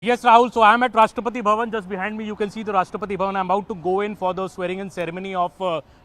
Yes, Rahul. So I am at Rashtrapati Bhavan. Just behind me, you can see the Rashtrapati Bhavan. I'm about to go in for the swearing-in ceremony of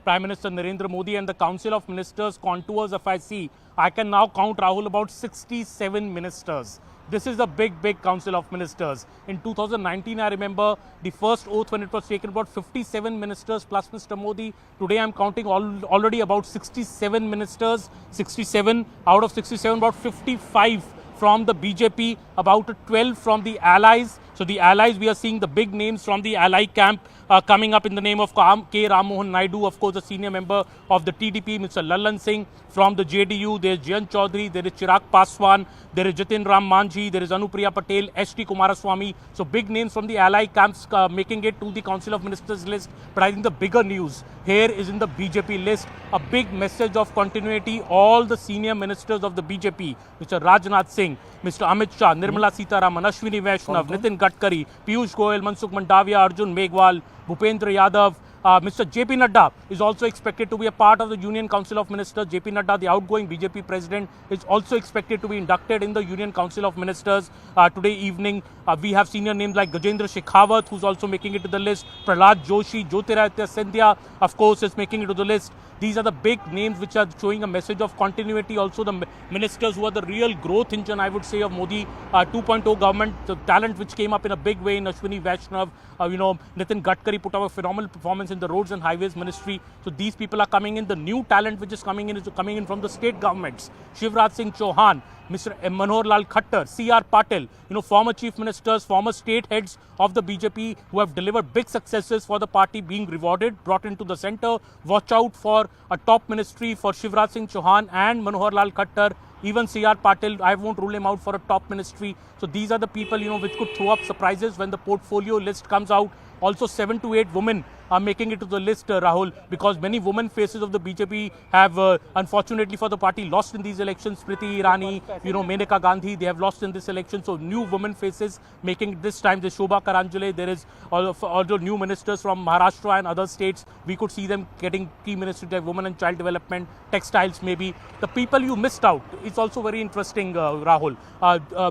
Prime Minister Narendra Modi and the Council of Ministers contours. If I see, I can now count, Rahul, about 67 ministers. This is a big Council of Ministers. In 2019, I remember the first oath when it was taken, about 57 ministers plus Mr. Modi. Today, I'm counting already about 67 ministers. 67 out of 67, about 55 from the BJP, about 12 from the allies. So the allies, we are seeing the big names from the ally camp coming up in the name of K. Ram Mohan Naidu, of course, a senior member of the TDP, Mr. Lallan Singh. From the JDU, there is Jayant Chaudhary, there is Chirag Paswan, there is Jitin Ram Manjhi, there is Anupriya Patel, S.T. Kumaraswamy. So big names from the ally camps making it to the Council of Ministers list. But I think the bigger news here is in the BJP list. A big message of continuity. All the senior ministers of the BJP, Mr. Rajnath Singh, Mr. Amit Shah, Nirmala Sitaraman, Ashwini Vaishnav, Nitin Gadkari, Piyush Goyal, Mansukh Mandavia, Arjun Meghwal, Bhupendra Yadav, Mr. JP Nadda is also expected to be a part of the Union Council of Ministers. JP Nadda, the outgoing BJP president, is also expected to be inducted in the Union Council of Ministers today evening. We have senior names like Gajendra Shekhawat, who's also making it to the list. Prahlad Joshi, Jyotiraditya Scindia, of course, is making it to the list. These are the big names which are showing a message of continuity. Also, the ministers who are the real growth engine, I would say, of Modi 2.0 government. The talent which came up in a big way in Ashwini Vaishnav, Nitin Gadkari put up a phenomenal performance in the Roads and Highways Ministry. So these people are coming in. The new talent which is coming in from the state governments. Shivraj Singh Chauhan, Mr. Manohar Lal Khattar, C.R. Patil, former chief ministers, former state heads of the BJP who have delivered big successes for the party being rewarded, brought into the center. Watch out for a top ministry for Shivraj Singh Chauhan and Manohar Lal Khattar. Even C.R. Patil, I won't rule him out for a top ministry. So these are the people, which could throw up surprises when the portfolio list comes out. Also 7 to 8 women are making it to the list, Rahul, because many women faces of the BJP have, unfortunately for the party, lost in these elections. Smriti Irani, Menaka Gandhi, they have lost in this election. So new women faces making it this time. There's Shobha Karanjale, there is also new ministers from Maharashtra and other states. We could see them getting key ministries like women and child development, textiles maybe. The people you missed out, it's also very interesting, Rahul.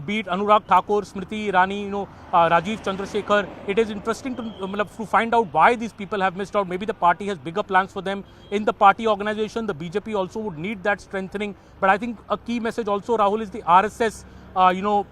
Be it Anurag Thakur, Smriti Irani, Rajiv Chandrasekhar. It is interesting to find out why these people have missed out. Maybe the party has bigger plans for them. In the party organization, the BJP also would need that strengthening. But I think a key message also, Rahul, is the RSS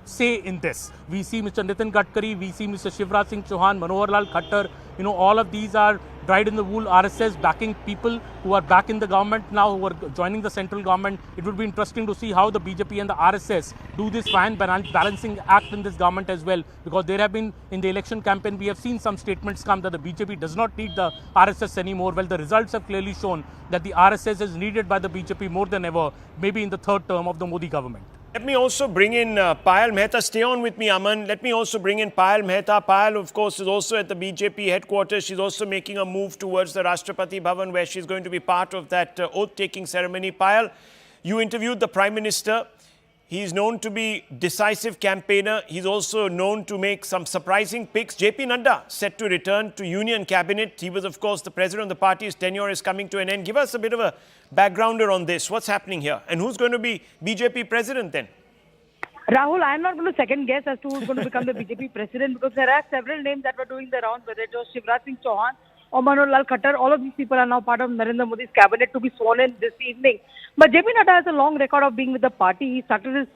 say in this. We see Mr. Nitin Gadkari, we see Mr. Shivraj Singh Chauhan, Manohar Lal Khattar. All of these are dried in the wool RSS backing people who are back in the government now, who are joining the central government. It would be interesting to see how the BJP and the RSS do this fine balancing act in this government as well. Because there have been, in the election campaign, we have seen some statements come that the BJP does not need the RSS anymore. Well, the results have clearly shown that the RSS is needed by the BJP more than ever, maybe in the third term of the Modi government. Let me also bring in Payal Mehta. Stay on with me, Aman. Let me also bring in Payal Mehta. Payal, of course, is also at the BJP headquarters. She's also making a move towards the Rashtrapati Bhavan, where she's going to be part of that oath-taking ceremony. Payal, you interviewed the Prime Minister. He's known to be decisive campaigner. He's also known to make some surprising picks. JP Nadda set to return to Union Cabinet. He was, of course, the president of the party. His tenure is coming to an end. Give us a bit of a backgrounder on this. What's happening here? And who's going to be BJP president then? Rahul, I'm not going to second guess as to who's going to become the BJP president, because there are several names that were doing the rounds, whether it was Shivraj Singh Chauhan or Manohar Lal Khattar. All of these people are now part of Narendra Modi's cabinet to be sworn in this evening. But JP Nadda has a long record of being with the party. He started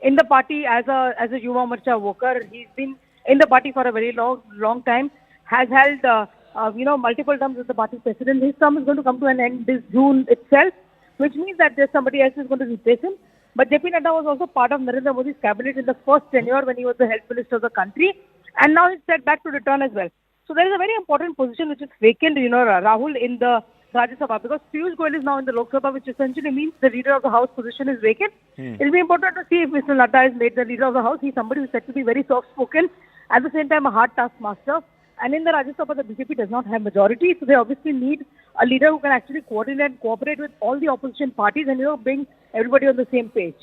in the party as a Yuva Morcha worker. He's been in the party for a very long time. Has held multiple terms as the party president. His term is going to come to an end this June itself, which means that there's somebody else is going to replace him. But JP Nadda was also part of Narendra Modi's cabinet in the first tenure when he was the health minister of the country, and now he's set back to return as well. So there is a very important position which is vacant, Rahul, in the Rajya Sabha, because Piyush Goyal is now in the Lok Sabha, which essentially means the leader of the House position is vacant. It will be important to see if Mr. Nadda is made the leader of the House. He's somebody who's said to be very soft-spoken, at the same time a hard taskmaster. And in the Rajya Sabha, the BJP does not have majority, so they obviously need a leader who can actually coordinate and cooperate with all the opposition parties and, bring everybody on the same page.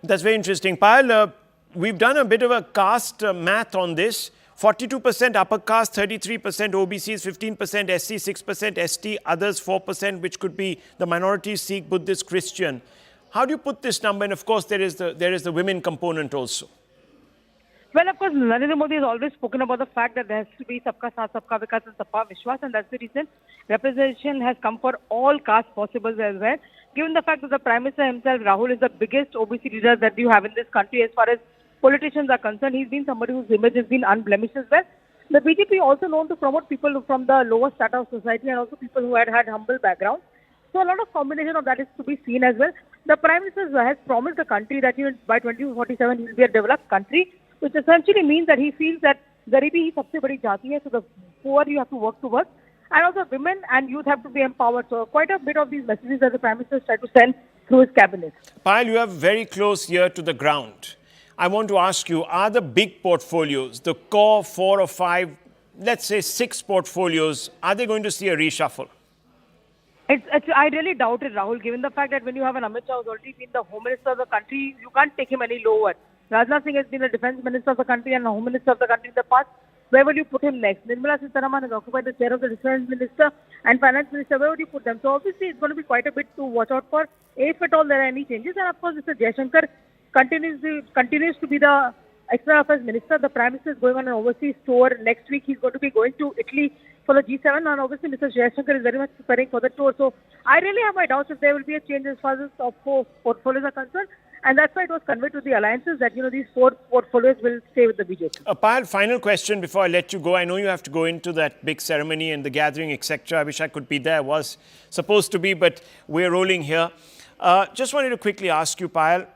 That's very interesting. Payal, we've done a bit of a caste math on this. 42% upper caste, 33% OBCs, 15% SC, 6% ST, others 4%, which could be the minorities, Sikh, Buddhist, Christian. How do you put this number? And of course, there is the women component also. Well, of course, Narendra Modi has always spoken about the fact that there has to be Sabka Saath, Sabka Vikas and Sabka Vishwas, and that's the reason representation has come for all castes possible as well. Given the fact that the Prime Minister himself, Rahul, is the biggest OBC leader that you have in this country as far as politicians are concerned, he's been somebody whose image has been unblemished as well. The BJP also known to promote people from the lower strata of society and also people who had humble backgrounds. So a lot of combination of that is to be seen as well. The Prime Minister has promised the country that by 2047 he will be a developed country, which essentially means that he feels that garibi hi sabse badi jati hai, so the poor you have to work towards. And also women and youth have to be empowered. So quite a bit of these messages that the Prime Minister has tried to send through his cabinet. Payal, you have very close ear to the ground. I want to ask you, are the big portfolios, the core 4 or 5, let's say 6 portfolios, are they going to see a reshuffle? I really doubt it, Rahul, given the fact that when you have an Amit Shah who's already been the Home Minister of the country, you can't take him any lower. Rajnath Singh has been the Defence Minister of the country and the Home Minister of the country in the past. Where will you put him next? Nirmala Sitharaman has occupied the chair of the Defence Minister and Finance Minister. Where would you put them? So obviously it's going to be quite a bit to watch out for if at all there are any changes. And of course, Mr. Jaishankar continues to be the External Affairs Minister. The Prime Minister is going on an overseas tour. Next week he's going to be going to Italy for the G7, and obviously Mr. Jaishankar is very much preparing for the tour. So I really have my doubts if there will be a change as far as the top 4 portfolios are concerned. And that's why it was conveyed to the alliances that, these 4 portfolios will stay with the BJP. Payal, final question before I let you go. I know you have to go into that big ceremony and the gathering, etc. I wish I could be there. I was supposed to be, but we're rolling here. Just wanted to quickly ask you, Payal,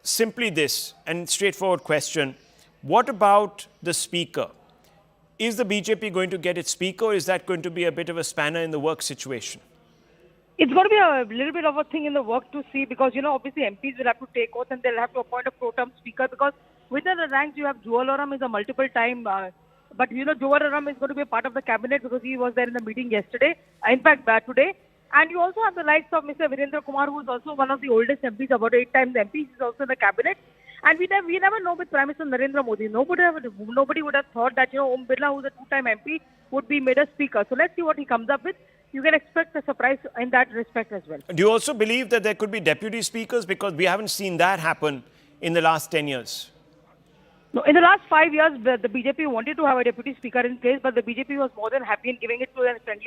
simply this, and straightforward question. What about the speaker? Is the BJP going to get its speaker, or is that going to be a bit of a spanner in the work situation? It's going to be a little bit of a thing in the work to see because, obviously MPs will have to take oath and they'll have to appoint a pro-term speaker because within the ranks you have Jewel Oram is a multiple time, but Jewel Oram is going to be a part of the cabinet because he was there in the meeting yesterday, in fact today. And you also have the likes of Mr. Virendra Kumar, who is also one of the oldest MPs, about 8 times MP. He's also in the cabinet. And we never know with Prime Minister Narendra Modi. Nobody would have thought that, Om Birla, who's a 2-time MP, would be made a speaker. So let's see what he comes up with. You can expect a surprise in that respect as well. Do you also believe that there could be deputy speakers? Because we haven't seen that happen in the last 10 years. No, in the last 5 years, the BJP wanted to have a deputy speaker in place, but the BJP was more than happy in giving it to a friendly